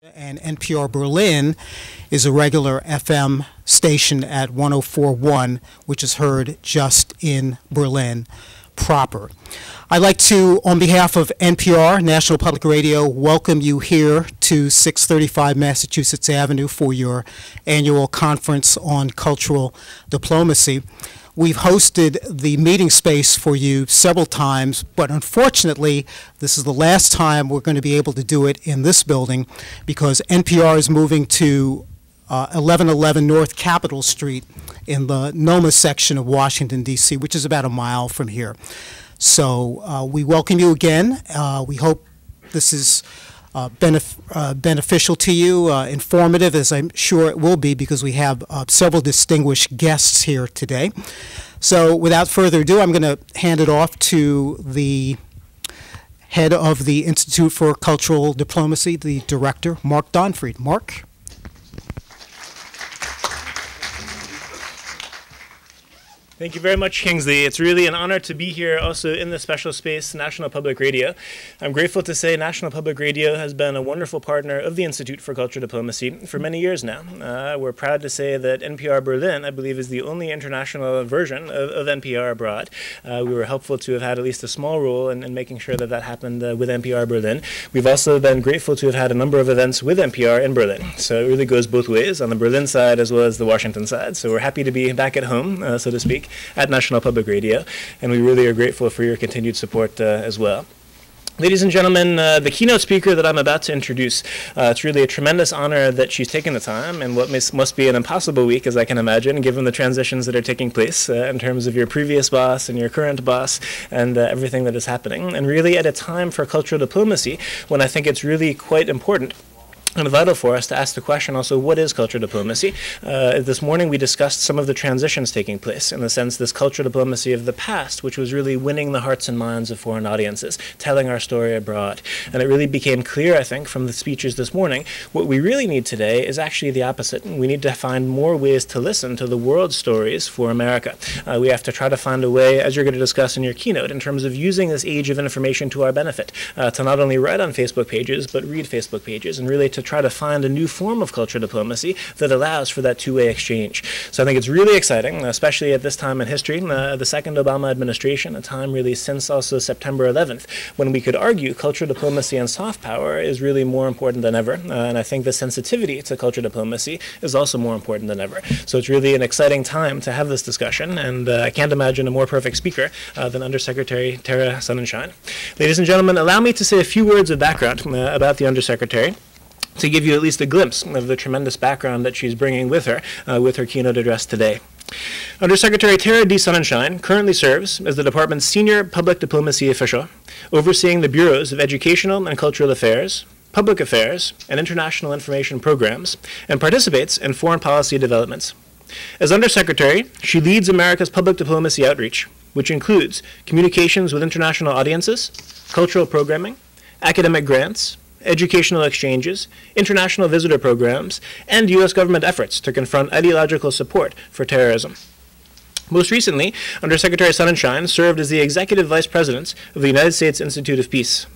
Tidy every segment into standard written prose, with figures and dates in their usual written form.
And NPR Berlin is a regular FM station at 104.1, which is heard just in Berlin proper. I'd like to, on behalf of NPR, National Public Radio, welcome you here to 635 Massachusetts Avenue for your annual conference on cultural diplomacy. We've hosted the meeting space for you several times, but unfortunately, this is the last time we're going to be able to do it in this building because NPR is moving to 1111 North Capitol Street in the NOMA section of Washington, D.C., which is about a mile from here. So we welcome you again. We hope this is beneficial to you, informative, as I'm sure it will be, because we have several distinguished guests here today. So without further ado, I'm going to hand it off to the head of the Institute for Cultural Diplomacy, the director, Mark Donfried. Mark? Thank you very much, Kingsley. It's really an honor to be here also in this special space, National Public Radio. I'm grateful to say National Public Radio has been a wonderful partner of the Institute for Cultural Diplomacy for many years now. We're proud to say that NPR Berlin, I believe, is the only international version of NPR abroad. We were helpful to have had at least a small role in making sure that that happened with NPR Berlin. We've also been grateful to have had a number of events with NPR in Berlin. So it really goes both ways, on the Berlin side as well as the Washington side. So we're happy to be back at home, so to speak, at National Public Radio, and we really are grateful for your continued support as well. Ladies and gentlemen, the keynote speaker that I'm about to introduce, it's really a tremendous honor that she's taken the time in what must be an impossible week, as I can imagine, given the transitions that are taking place in terms of your previous boss and your current boss and everything that is happening. And really at a time for cultural diplomacy when I think it's really quite important and vital for us to ask the question also, what is cultural diplomacy? This morning we discussed some of the transitions taking place, in the sense this cultural diplomacy of the past, which was really winning the hearts and minds of foreign audiences, telling our story abroad. And it really became clear, I think, from the speeches this morning, what we really need today is actually the opposite. We need to find more ways to listen to the world's stories for America. We have to try to find a way, as you're going to discuss in your keynote, in terms of using this age of information to our benefit, to not only write on Facebook pages, but read Facebook pages, and really to try to find a new form of cultural diplomacy that allows for that two-way exchange. So I think it's really exciting, especially at this time in history, the second Obama administration, a time really since also September 11th, when we could argue cultural diplomacy and soft power is really more important than ever. And I think the sensitivity to cultural diplomacy is also more important than ever. So it's really an exciting time to have this discussion, and I can't imagine a more perfect speaker than Undersecretary Tara Sonenshine. Ladies and gentlemen, allow me to say a few words of background about the Undersecretary, to give you at least a glimpse of the tremendous background that she's bringing with her keynote address today. Undersecretary Tara D. Sonenshine currently serves as the department's senior public diplomacy official, overseeing the bureaus of educational and cultural affairs, public affairs, and international information programs, and participates in foreign policy developments. As Undersecretary, she leads America's public diplomacy outreach, which includes communications with international audiences, cultural programming, academic grants, educational exchanges, international visitor programs, and U.S. government efforts to confront ideological support for terrorism. Most recently, Undersecretary Sonenshine served as the Executive Vice President of the United States Institute of Peace.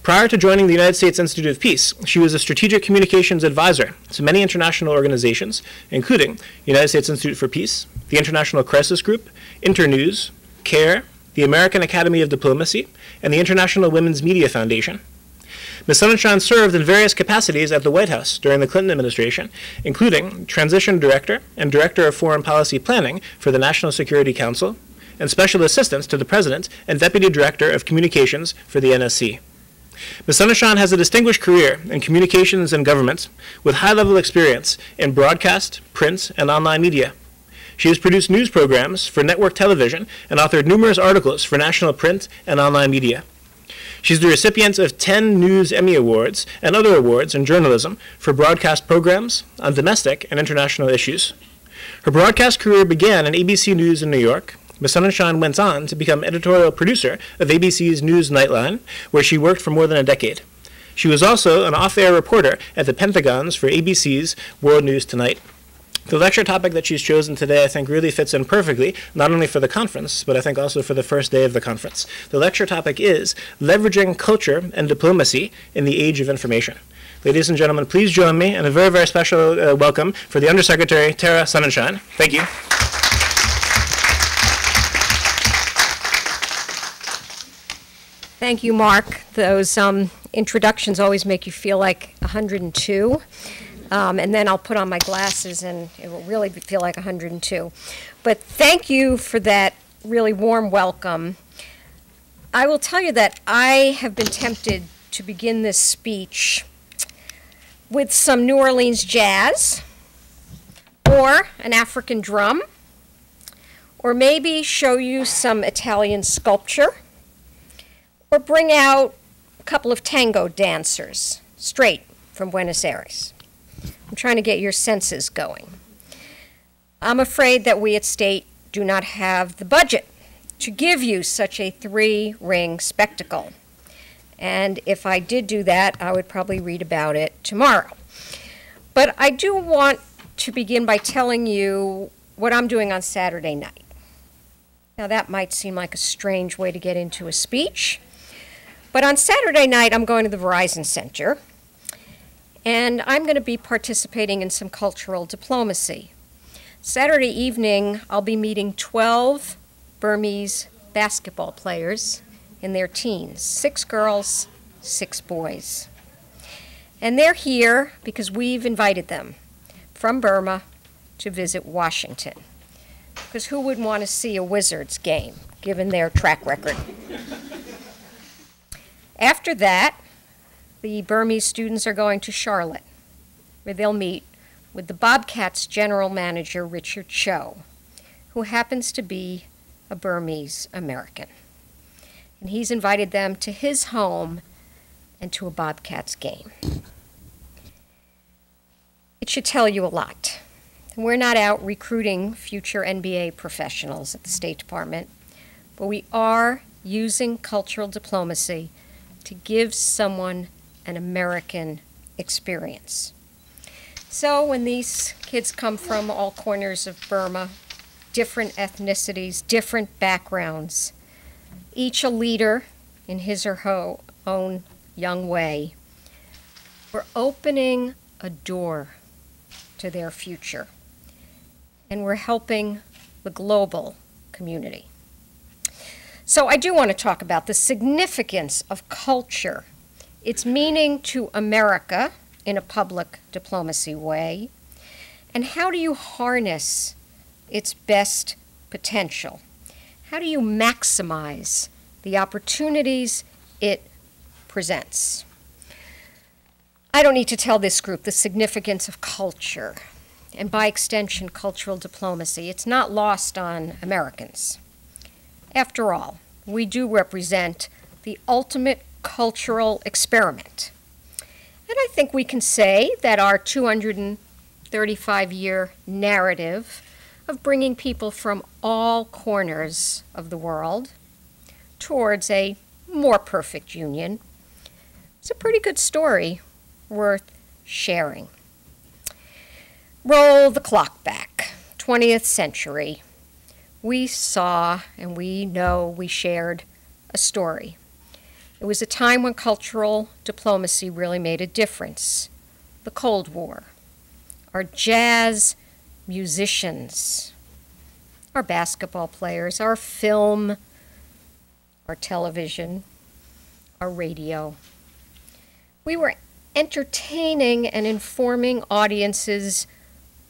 Prior to joining the United States Institute of Peace, she was a strategic communications advisor to many international organizations, including United States Institute for Peace, the International Crisis Group, Internews, CARE, the American Academy of Diplomacy, and the International Women's Media Foundation. Ms. Sonenshine served in various capacities at the White House during the Clinton administration, including Transition Director and Director of Foreign Policy Planning for the National Security Council, and Special Assistant to the President and Deputy Director of Communications for the NSC. Ms. Sonenshine has a distinguished career in communications and government with high-level experience in broadcast, print, and online media. She has produced news programs for network television and authored numerous articles for national print and online media. She's the recipient of 10 News Emmy Awards and other awards in journalism for broadcast programs on domestic and international issues. Her broadcast career began in ABC News in New York. Ms. Sonenshine went on to become editorial producer of ABC's News Nightline, where she worked for more than a decade. She was also an off-air reporter at the Pentagons for ABC's World News Tonight. The lecture topic that she's chosen today, I think, really fits in perfectly, not only for the conference, but I think also for the first day of the conference. The lecture topic is Leveraging Culture and Diplomacy in the Age of Information. Ladies and gentlemen, please join me in a very, very special welcome for the Undersecretary, Tara Sonenshine. Thank you. Thank you, Mark. Those introductions always make you feel like 102. And then I'll put on my glasses and it will really feel like 102. But thank you for that really warm welcome. I will tell you that I have been tempted to begin this speech with some New Orleans jazz, or an African drum, or maybe show you some Italian sculpture, or bring out a couple of tango dancers straight from Buenos Aires. I'm trying to get your senses going. I'm afraid that we at State do not have the budget to give you such a three-ring spectacle. And if I did do that, I would probably read about it tomorrow. But I do want to begin by telling you what I'm doing on Saturday night. Now that might seem like a strange way to get into a speech, but on Saturday night I'm going to the Verizon Center, and I'm going to be participating in some cultural diplomacy. Saturday evening I'll be meeting 12 Burmese basketball players in their teens, 6 girls, 6 boys. And they're here because we've invited them from Burma to visit Washington. Because who would want to see a Wizards game, given their track record? After that, the Burmese students are going to Charlotte, where they'll meet with the Bobcats general manager, Richard Cho, who happens to be a Burmese American. And he's invited them to his home and to a Bobcats game. It should tell you a lot. We're not out recruiting future NBA professionals at the State Department, but we are using cultural diplomacy to give someone an American experience. So when these kids come from all corners of Burma, different ethnicities, different backgrounds, each a leader in his or her own young way, we're opening a door to their future, and we're helping the global community. So I do want to talk about the significance of culture, its meaning to America in a public diplomacy way, and how do you harness its best potential? How do you maximize the opportunities it presents? I don't need to tell this group the significance of culture, and by extension, cultural diplomacy. It's not lost on Americans. After all, we do represent the ultimate cultural experiment. And I think we can say that our 235-year narrative of bringing people from all corners of the world towards a more perfect union is a pretty good story worth sharing. Roll the clock back, 20th century. We saw and we know we shared a story. It was a time when cultural diplomacy really made a difference. The Cold War. Our jazz musicians, our basketball players, our film, our television, our radio. We were entertaining and informing audiences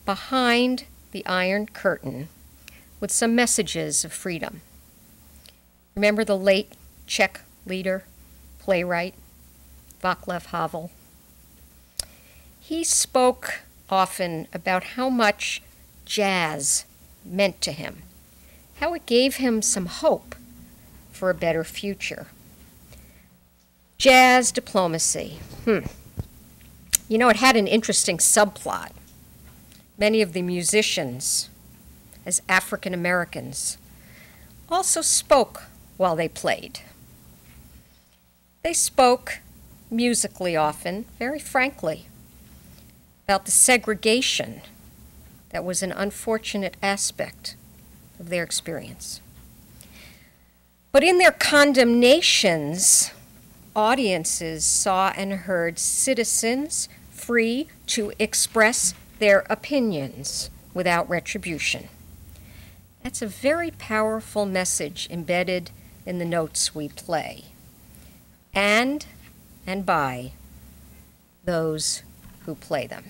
behind the Iron Curtain with some messages of freedom. Remember the late Czech leader, playwright, Václav Havel? He spoke often about how much jazz meant to him, how it gave him some hope for a better future. Jazz diplomacy. You know, it had an interesting subplot. Many of the musicians, as African Americans, also spoke while they played. They spoke musically often, very frankly, about the segregation that was an unfortunate aspect of their experience. But in their condemnations, audiences saw and heard citizens free to express their opinions without retribution. That's a very powerful message embedded in the notes we play, and by those who play them.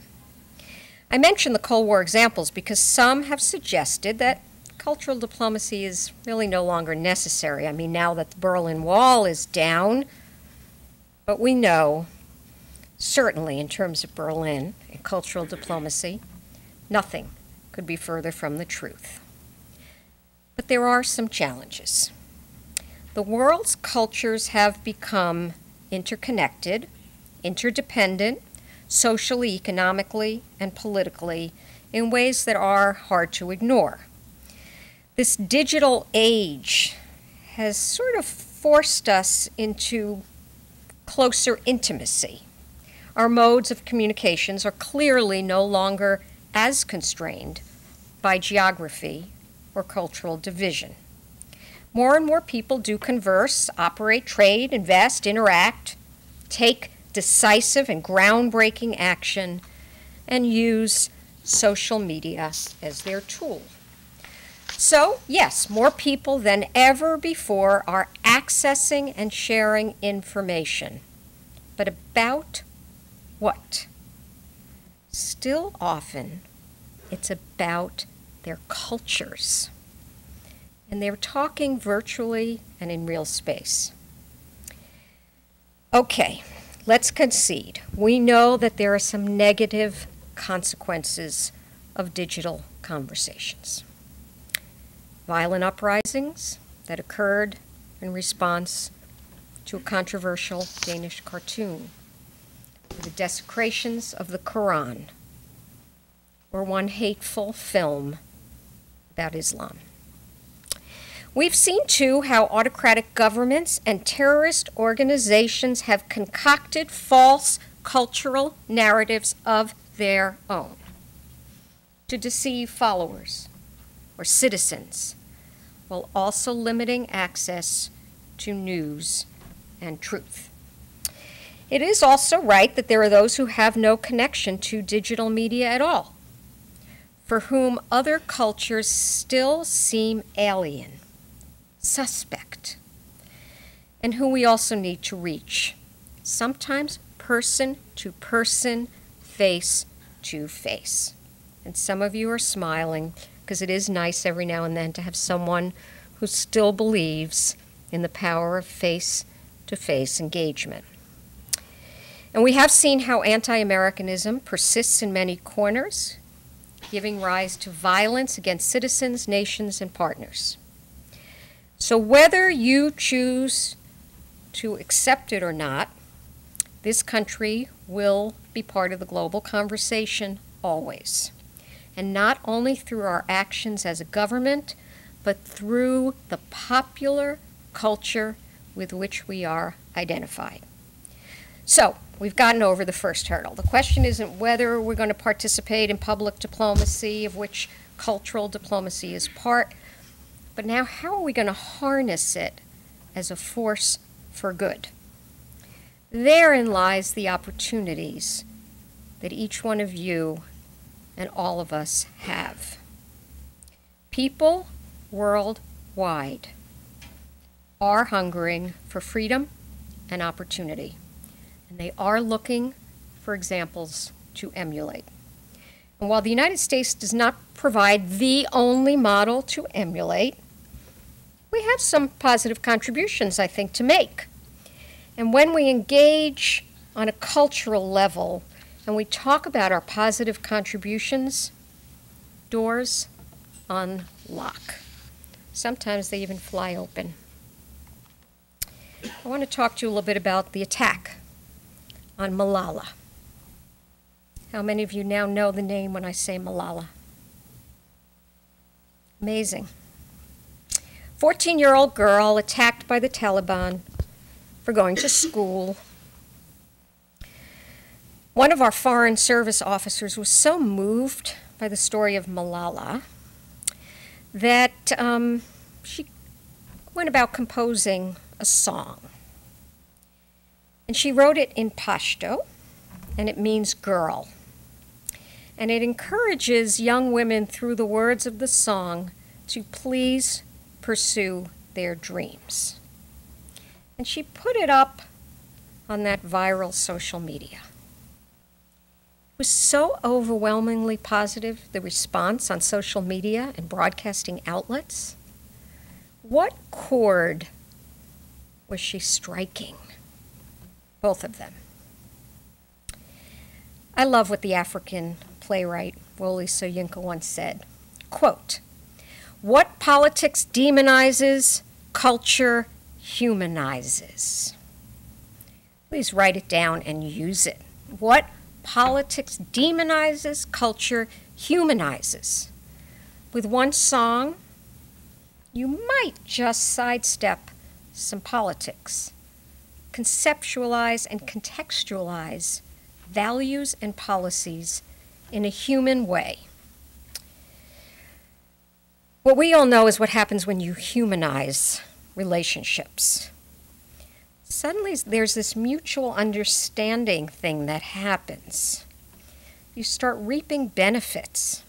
I mention the Cold War examples because some have suggested that cultural diplomacy is really no longer necessary. I mean, now that the Berlin Wall is down, but we know, certainly in terms of Berlin and cultural diplomacy, nothing could be further from the truth. But there are some challenges. The world's cultures have become interconnected, interdependent, socially, economically, and politically in ways that are hard to ignore. This digital age has sort of forced us into closer intimacy. Our modes of communications are clearly no longer as constrained by geography or cultural division. More and more people do converse, operate, trade, invest, interact, take decisive and groundbreaking action, and use social media as their tool. So, yes, more people than ever before are accessing and sharing information. But about what? Still often, it's about their cultures. And they're talking virtually and in real space. Okay, let's concede. We know that there are some negative consequences of digital conversations. Violent uprisings that occurred in response to a controversial Danish cartoon, or the desecrations of the Quran, or one hateful film about Islam. We've seen, too, how autocratic governments and terrorist organizations have concocted false cultural narratives of their own to deceive followers or citizens, while also limiting access to news and truth. It is also right that there are those who have no connection to digital media at all, for whom other cultures still seem alien, suspect, and who we also need to reach, sometimes person to person, face to face. And some of you are smiling because it is nice every now and then to have someone who still believes in the power of face-to-face engagement. And we have seen how anti-Americanism persists in many corners, giving rise to violence against citizens, nations, and partners. So whether you choose to accept it or not, this country will be part of the global conversation always. And not only through our actions as a government, but through the popular culture with which we are identified. So, we've gotten over the first hurdle. The question isn't whether we're going to participate in public diplomacy, of which cultural diplomacy is part, but now how are we going to harness it as a force for good? Therein lies the opportunities that each one of you and all of us have. People worldwide are hungering for freedom and opportunity, and they are looking for examples to emulate. And while the United States does not provide the only model to emulate, we have some positive contributions, I think, to make. And when we engage on a cultural level and we talk about our positive contributions, doors unlock. Sometimes they even fly open. I want to talk to you a little bit about the attack on Malala. How many of you now know the name when I say Malala? Amazing. 14-year-old girl attacked by the Taliban for going to school. One of our Foreign Service officers was so moved by the story of Malala that she went about composing a song. And she wrote it in Pashto, and it means girl. And it encourages young women through the words of the song to please pursue their dreams. And she put it up on that viral social media. It was so overwhelmingly positive, the response on social media and broadcasting outlets. What chord was she striking? Both of them. I love what the African playwright Wole Soyinka once said, quote, "What politics demonizes, culture humanizes." Please write it down and use it. What politics demonizes, culture humanizes. With one song, you might just sidestep some politics, conceptualize and contextualize values and policies in a human way. What we all know is what happens when you humanize relationships. Suddenly there's this mutual understanding thing that happens. You start reaping benefits.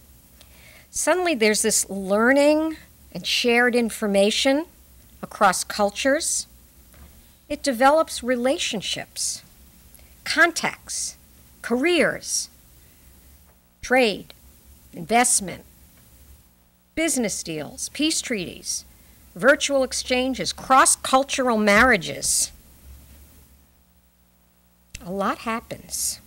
Suddenly there's this learning and shared information across cultures. It develops relationships, contacts, careers, trade, investment, business deals, peace treaties, virtual exchanges, cross-cultural marriages. A lot happens.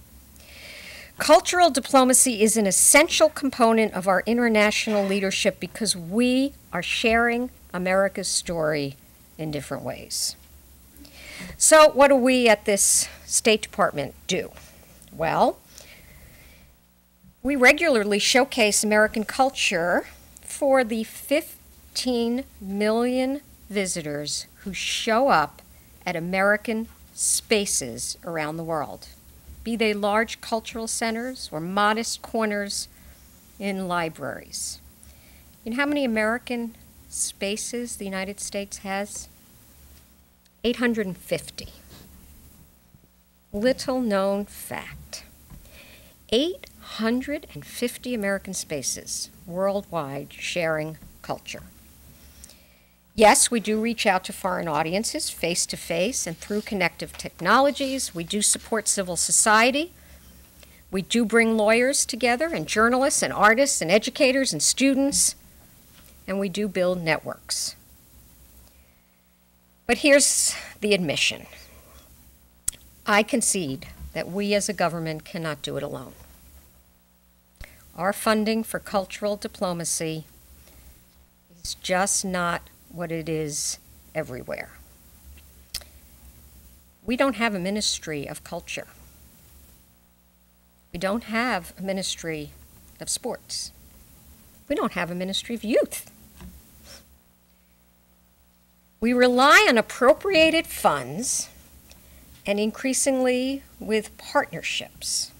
Cultural diplomacy is an essential component of our international leadership because we are sharing America's story in different ways. So what do we at this State Department do? Well, we regularly showcase American culture for the 15 million visitors who show up at American spaces around the world, be they large cultural centers or modest corners in libraries. You know how many American spaces the United States has? 850. Little known fact. 850 American spaces worldwide sharing culture. Yes, we do reach out to foreign audiences face-to-face and through connective technologies. We do support civil society. We do bring lawyers together and journalists and artists and educators and students. And we do build networks. But here's the admission. I concede that we as a government cannot do it alone. Our funding for cultural diplomacy is just not what it is everywhere. We don't have a ministry of culture. We don't have a ministry of sports. We don't have a ministry of youth. We rely on appropriated funds and increasingly with partnerships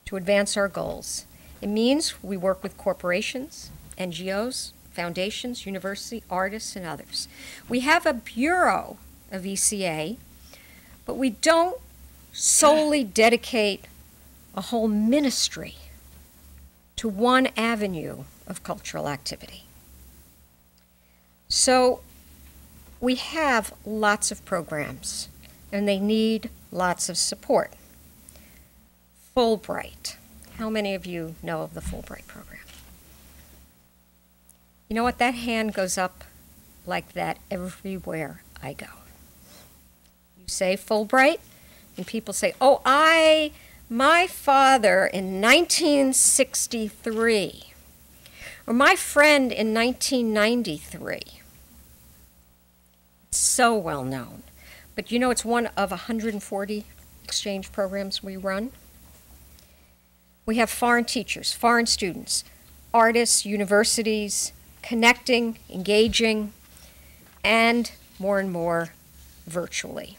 to advance our goals. It means we work with corporations, NGOs, foundations, university, artists, and others. We have a bureau of ECA, but we don't solely dedicate a whole ministry to one avenue of cultural activity. So we have lots of programs, and they need lots of support. Fulbright. How many of you know of the Fulbright program? You know what? That hand goes up like that everywhere I go. You say Fulbright, and people say, oh, my father in 1963, or my friend in 1993. It's so well known. But you know it's one of 140 exchange programs we run. We have foreign teachers, foreign students, artists, universities, connecting, engaging, and more virtually.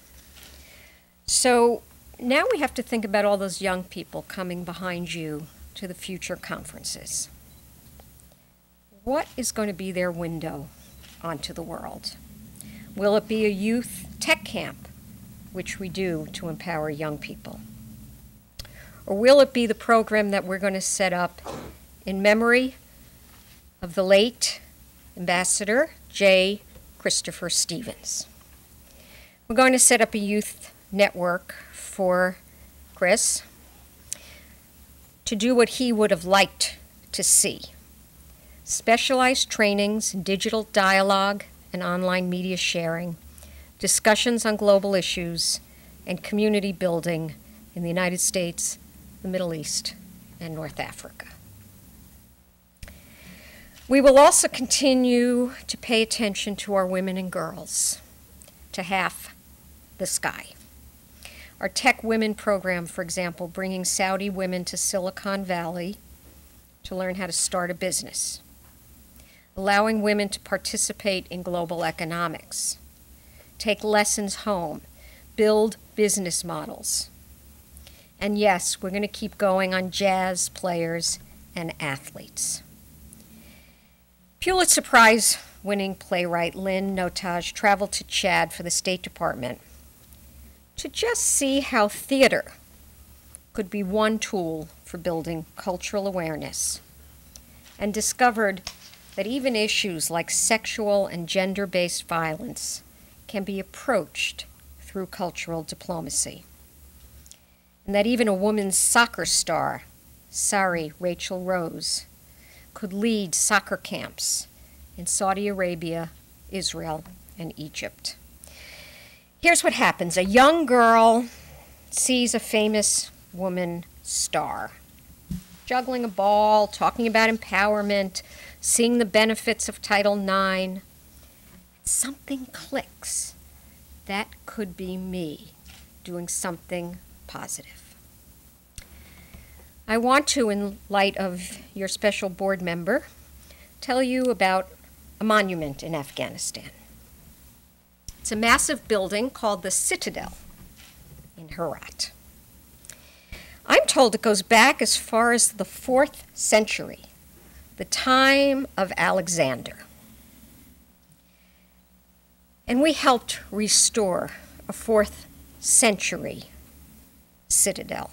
So now we have to think about all those young people coming behind you to the future conferences. What is going to be their window onto the world? Will it be a youth tech camp which we do to empower young people? Or will it be the program that we're going to set up in memory of the late Ambassador J. Christopher Stevens? We're going to set up a youth network for Chris to do what he would have liked to see. Specialized trainings in digital dialogue and online media sharing, discussions on global issues, and community building in the United States, the Middle East, and North Africa. We will also continue to pay attention to our women and girls, to half the sky. Our Tech Women program, for example, bringing Saudi women to Silicon Valley to learn how to start a business, allowing women to participate in global economics, take lessons home, build business models. And yes, we're going to keep going on jazz players and athletes. Pulitzer Prize-winning playwright Lynn Notage traveled to Chad for the State Department to just see how theater could be one tool for building cultural awareness, and discovered that even issues like sexual and gender-based violence can be approached through cultural diplomacy. And that even a woman's soccer star, Sari Rachel Rose, could lead soccer camps in Saudi Arabia, Israel, and Egypt. Here's what happens. A young girl sees a famous woman star, juggling a ball, talking about empowerment, seeing the benefits of Title IX. Something clicks. That could be me doing something positive. I want to, in light of your special board member, tell you about a monument in Afghanistan. It's a massive building called the Citadel in Herat. I'm told it goes back as far as the 4th century, the time of Alexander. And we helped restore a 4th century citadel.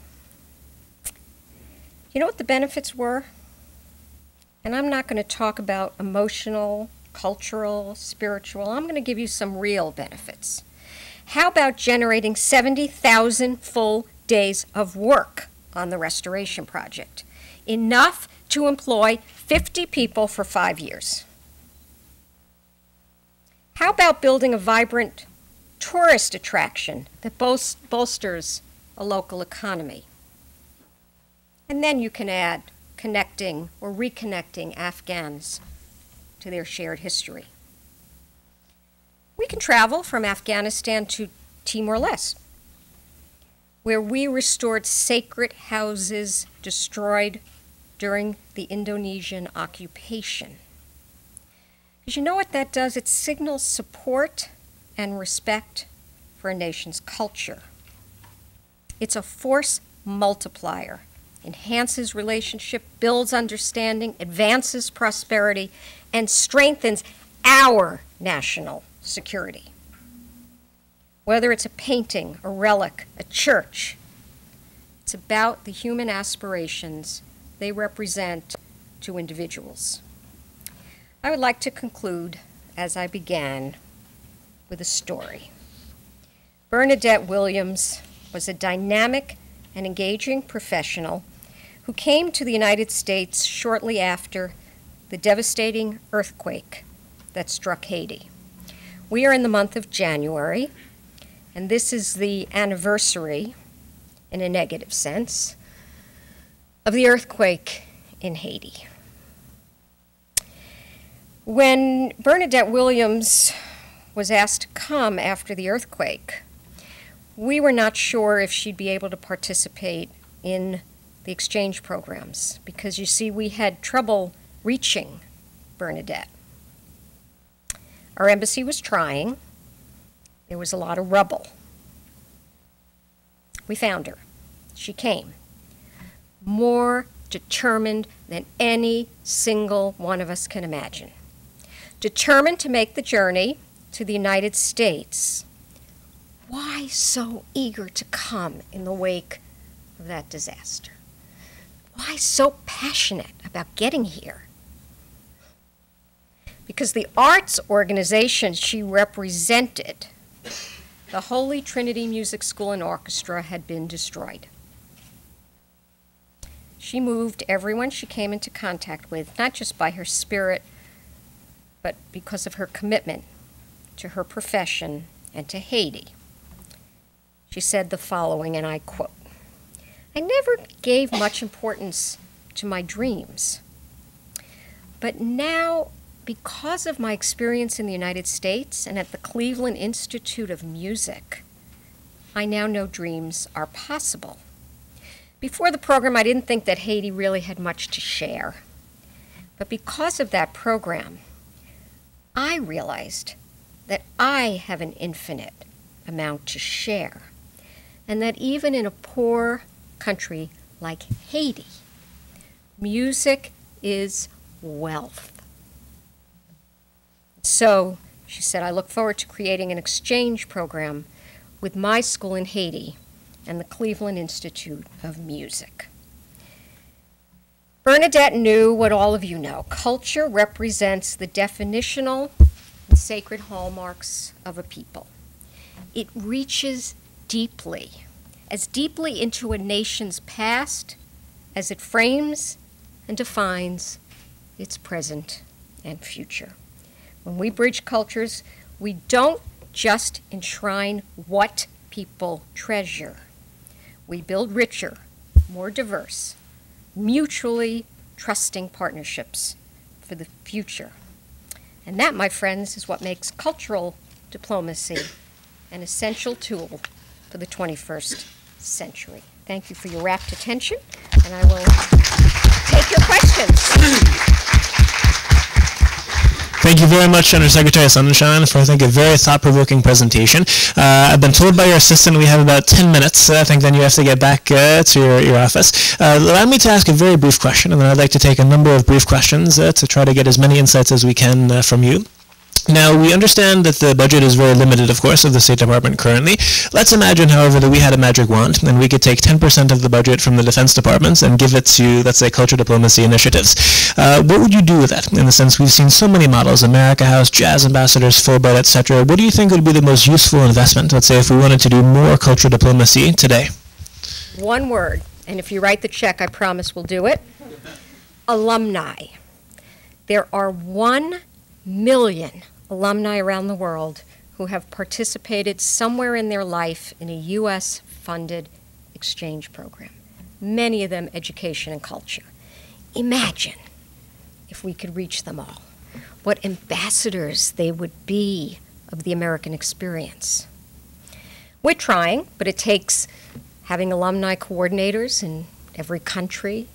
You know what the benefits were? And I'm not going to talk about emotional, cultural, spiritual. I'm going to give you some real benefits. How about generating 70,000 full days of work on the restoration project? Enough to employ 50 people for 5 years. How about building a vibrant tourist attraction that bolsters a local economy? And then you can add connecting or reconnecting Afghans to their shared history. We can travel from Afghanistan to Timor-Leste, where we restored sacred houses destroyed during the Indonesian occupation. Because you know what that does? It signals support and respect for a nation's culture. It's a force multiplier, enhances relationship, builds understanding, advances prosperity, and strengthens our national security. Whether it's a painting, a relic, a church, it's about the human aspirations they represent to individuals. I would like to conclude, as I began, with a story. Bernadette Williams was a dynamic and engaging professional who came to the United States shortly after the devastating earthquake that struck Haiti. We are in the month of January, and this is the anniversary, in a negative sense, of the earthquake in Haiti. When Bernadette Williams was asked to come after the earthquake, we were not sure if she'd be able to participate in the exchange programs because, you see, we had trouble reaching Bernadette. Our embassy was trying. There was a lot of rubble. We found her. She came. More determined than any single one of us can imagine. Determined to make the journey to the United States why so eager to come in the wake of that disaster? Why so passionate about getting here? Because the arts organization she represented, the Holy Trinity Music School and Orchestra, had been destroyed. She moved everyone she came into contact with, not just by her spirit, but because of her commitment to her profession and to Haiti. She said the following, and I quote, "I never gave much importance to my dreams, but now, because of my experience in the United States and at the Cleveland Institute of Music, I now know dreams are possible. Before the program, I didn't think that Haiti really had much to share. But because of that program, I realized that I have an infinite amount to share, and that even in a poor country like Haiti, music is wealth." So, she said, "I look forward to creating an exchange program with my school in Haiti and the Cleveland Institute of Music." Bernadette knew what all of you know. Culture represents the definitional and sacred hallmarks of a people. It reaches deeply, as deeply into a nation's past as it frames and defines its present and future. When we bridge cultures, we don't just enshrine what people treasure. We build richer, more diverse, mutually trusting partnerships for the future. And that, my friends, is what makes cultural diplomacy an essential tool for the 21st century. Thank you for your rapt attention, and I will take your questions. Thank you very much, Undersecretary Sonenshine, for, I think, a very thought-provoking presentation. I've been told by your assistant we have about 10 minutes. I think then you have to get back to your office. Allow me to ask a very brief question, and then I'd like to take a number of brief questions to try to get as many insights as we can from you. Now, we understand that the budget is very limited, of course, of the State Department currently. Let's imagine, however, that we had a magic wand and we could take 10% of the budget from the Defense Department and give it to, let's say, culture diplomacy initiatives. What would you do with that? In the sense, we've seen so many models, America House, Jazz Ambassadors, Fulbright, etc. What do you think would be the most useful investment, let's say, if we wanted to do more culture diplomacy today? One word, and if you write the check, I promise we'll do it. Alumni. There are 1 million alumni around the world who have participated somewhere in their life in a U.S.-funded exchange program, many of them education and culture. Imagine if we could reach them all, what ambassadors they would be of the American experience. We're trying, but it takes having alumni coordinators in every country.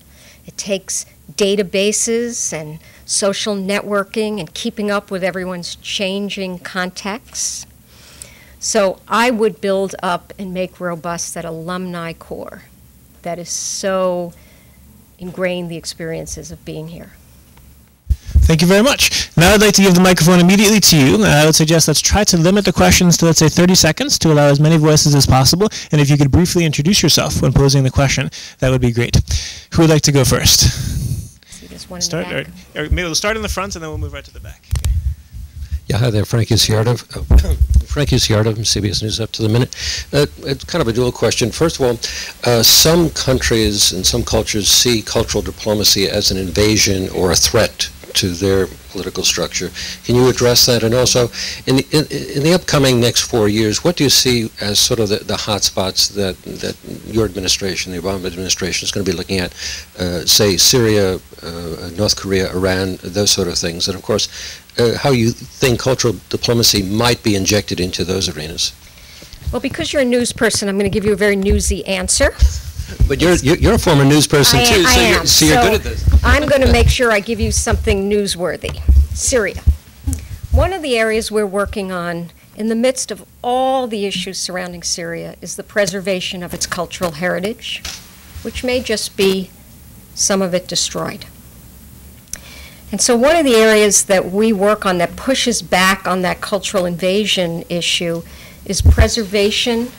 It takes databases and social networking and keeping up with everyone's changing contexts. So I would build up and make robust that alumni core that is so ingrained the experiences of being here. Thank you very much. Now I'd like to give the microphone immediately to you. I would suggest let's try to limit the questions to, let's say, 30 seconds to allow as many voices as possible. And if you could briefly introduce yourself when posing the question, that would be great. Who would like to go first? See, there's one Start, in the back. or maybe we'll start in the front and then we'll move right to the back. Yeah, hi there, Frank Isiardo. Frank Isiardo from CBS News Up to the Minute. It's kind of a dual question. First of all, some countries and some cultures see cultural diplomacy as an invasion or a threat to their political structure. Can you address that? And also, in the upcoming next 4 years, what do you see as sort of the hot spots that your administration, the Obama administration, is going to be looking at, say, Syria, North Korea, Iran, those sort of things, and of course, how you think cultural diplomacy might be injected into those arenas? Well, because you're a news person, I'm going to give you a very newsy answer. But you're a former news person too, so you're good at this. I'm going to make sure I give you something newsworthy. Syria. One of the areas we're working on in the midst of all the issues surrounding Syria is the preservation of its cultural heritage, which may just be some of it destroyed. And so one of the areas that we work on that pushes back on that cultural invasion issue is preservation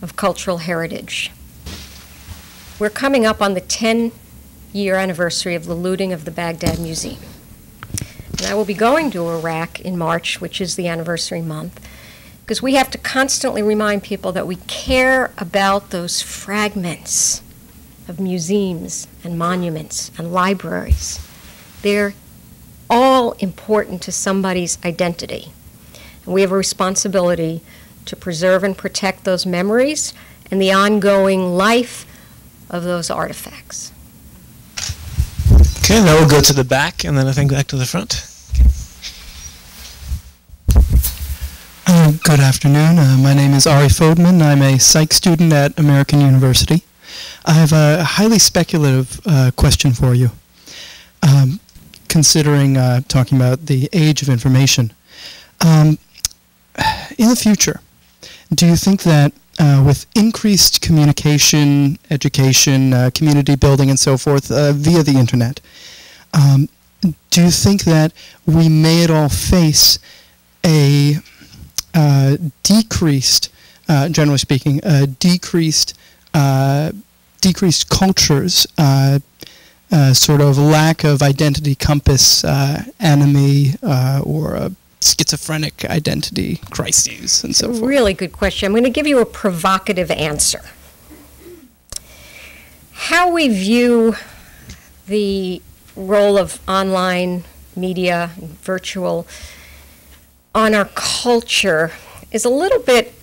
of cultural heritage. We're coming up on the 10-year anniversary of the looting of the Baghdad Museum. And I will be going to Iraq in March, which is the anniversary month, because we have to constantly remind people that we care about those fragments of museums and monuments and libraries. They're all important to somebody's identity. And we have a responsibility to preserve and protect those memories and the ongoing life of those artifacts. Okay, now we'll go to the back and then I think back to the front. Good afternoon. My name is Ari Fodman. I'm a psych student at American University. I have a highly speculative question for you. Considering talking about the age of information, in the future, do you think that with increased communication, education, community building, and so forth via the internet, do you think that we may at all face a decreased, generally speaking, decreased cultures, sort of lack of identity compass, enemy, or schizophrenic identity crises, and so forth? Really good question. I'm going to give you a provocative answer. How we view the role of online media, virtual, on our culture is a little bit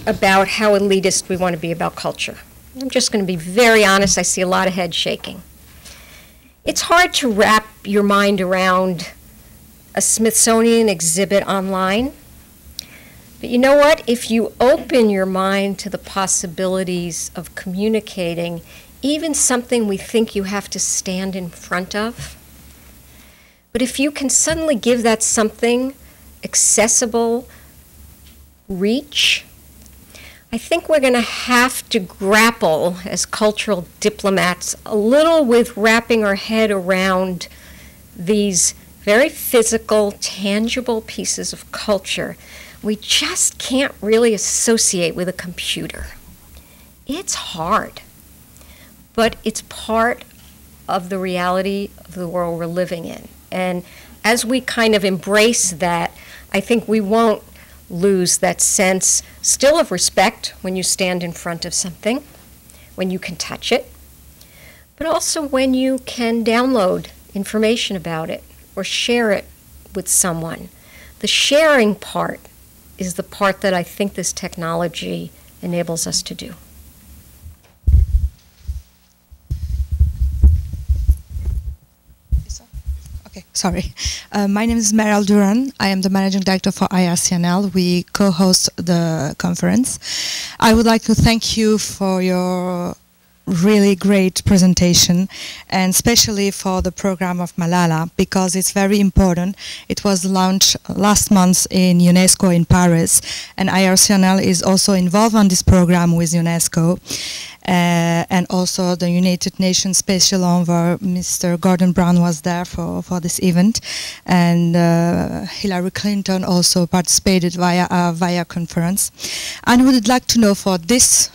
about how elitist we want to be about culture. I'm just going to be very honest. I see a lot of head shaking. It's hard to wrap your mind around a Smithsonian exhibit online. But you know what? If you open your mind to the possibilities of communicating, even something we think you have to stand in front of, but if you can suddenly give that something accessible reach, I think we're going to have to grapple as cultural diplomats a little with wrapping our head around these very physical, tangible pieces of culture we just can't really associate with a computer. It's hard, but it's part of the reality of the world we're living in. And as we kind of embrace that, I think we won't lose that sense still of respect when you stand in front of something, when you can touch it, but also when you can download information about it or share it with someone. The sharing part is the part that I think this technology enables us to do. Okay, sorry. My name is Meryl Duran. I am the Managing Director for IRCNL. We co-host the conference. I would like to thank you for your really great presentation, and especially for the program of Malala, because it's very important. It was launched last month in UNESCO in Paris, and IRCNL is also involved on this program with UNESCO. And also the United Nations Special Envoy, Mr. Gordon Brown, was there for this event, and Hillary Clinton also participated via conference. And we would like to know for this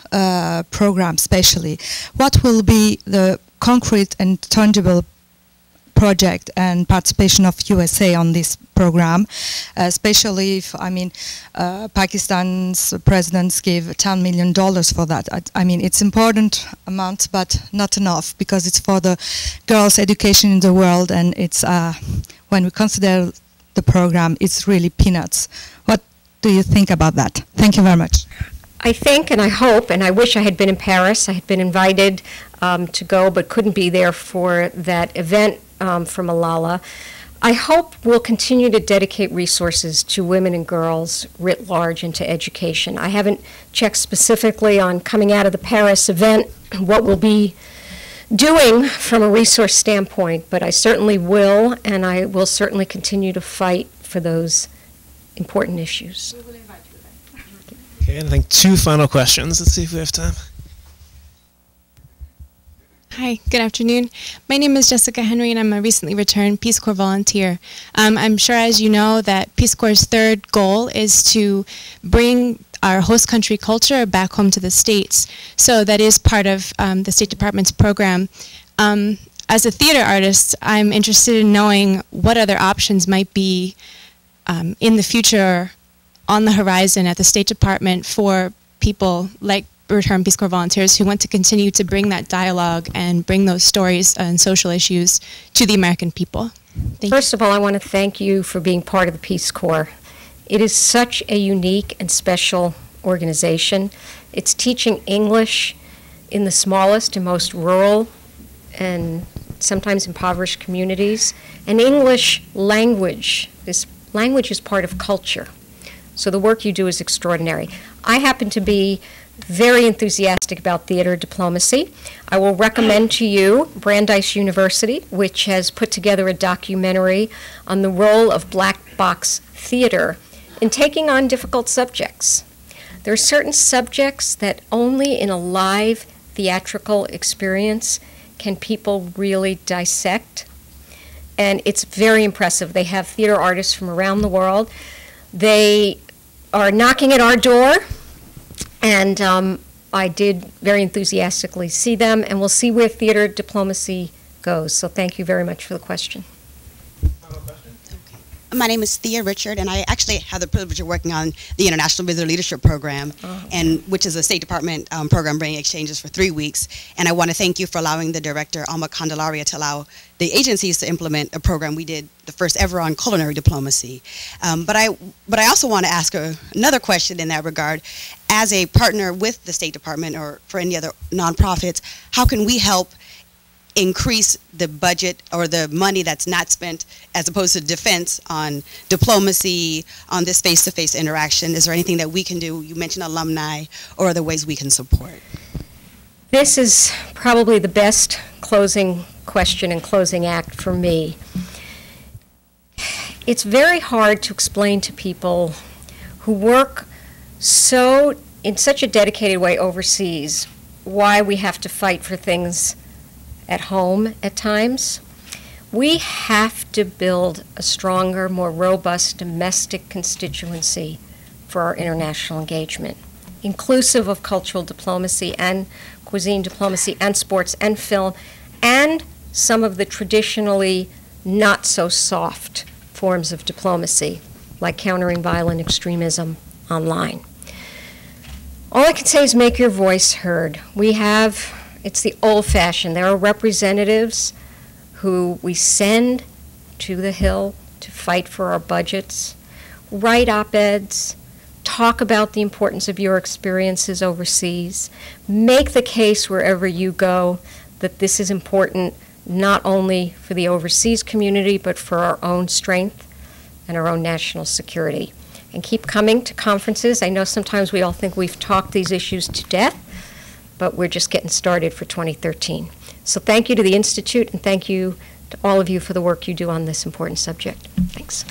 program especially, what will be the concrete and tangible project and participation of USA on this program, especially if, Pakistan's presidents gave $10 million for that. I mean, it's important amount, but not enough, because it's for the girls' education in the world, and it's, when we consider the program, it's really peanuts. What do you think about that? Thank you very much. I think, and I hope, and I wish I had been in Paris. I had been invited to go, but couldn't be there for that event for Malala. I hope we'll continue to dedicate resources to women and girls writ large and to education. I haven't checked specifically on coming out of the Paris event what we'll be doing from a resource standpoint, but I certainly will, and I will certainly continue to fight for those important issues. We will invite you then. Okay, and I think 2 final questions. Let's see if we have time. Hi, good afternoon. My name is Jessica Henry, and I'm a recently returned Peace Corps volunteer. I'm sure, as you know, that Peace Corps' third goal is to bring our host country culture back home to the States. So that is part of the State Department's program. As a theater artist, I'm interested in knowing what other options might be in the future on the horizon at the State Department for people like returned Peace Corps volunteers who want to continue to bring that dialogue and bring those stories and social issues to the American people. First of all, I want to thank you for being part of the Peace Corps. It is such a unique and special organization. It's teaching English in the smallest and most rural and sometimes impoverished communities. And English language, this language is part of culture. So the work you do is extraordinary. I happen to be very enthusiastic about theater diplomacy. I will recommend to you Brandeis University, which has put together a documentary on the role of black box theater in taking on difficult subjects. There are certain subjects that only in a live theatrical experience can people really dissect. And it's very impressive. They have theater artists from around the world. They are knocking at our door, and I did very enthusiastically see them, and we'll see where theater diplomacy goes. So thank you very much for the question. My name is Thea Richard, and I actually have the privilege of working on the International Visitor Leadership Program, and which is a State Department program bringing exchanges for 3 weeks. And I want to thank you for allowing the director, Alma Candelaria, to allow the agencies to implement a program we did, the first ever on culinary diplomacy. But I also want to ask another question in that regard. As a partner with the State Department or for any other nonprofits, how can we help increase the budget or the money that's not spent as opposed to defense on diplomacy, on this face-to-face interaction? Is there anything that we can do? You mentioned alumni or other ways we can support. This is probably the best closing question and closing act for me. It's very hard to explain to people who work in such a dedicated way overseas why we have to fight for things at home at times. We have to build a stronger, more robust domestic constituency for our international engagement, inclusive of cultural diplomacy and cuisine diplomacy and sports and film and some of the traditionally not so soft forms of diplomacy, like countering violent extremism online. All I can say is make your voice heard. It's the old-fashioned. There are representatives who we send to the Hill to fight for our budgets, write op-eds, talk about the importance of your experiences overseas, make the case wherever you go that this is important not only for the overseas community but for our own strength and our own national security. And keep coming to conferences. I know sometimes we all think we've talked these issues to death, but we're just getting started for 2013. So thank you to the Institute, and thank you to all of you for the work you do on this important subject. Thanks.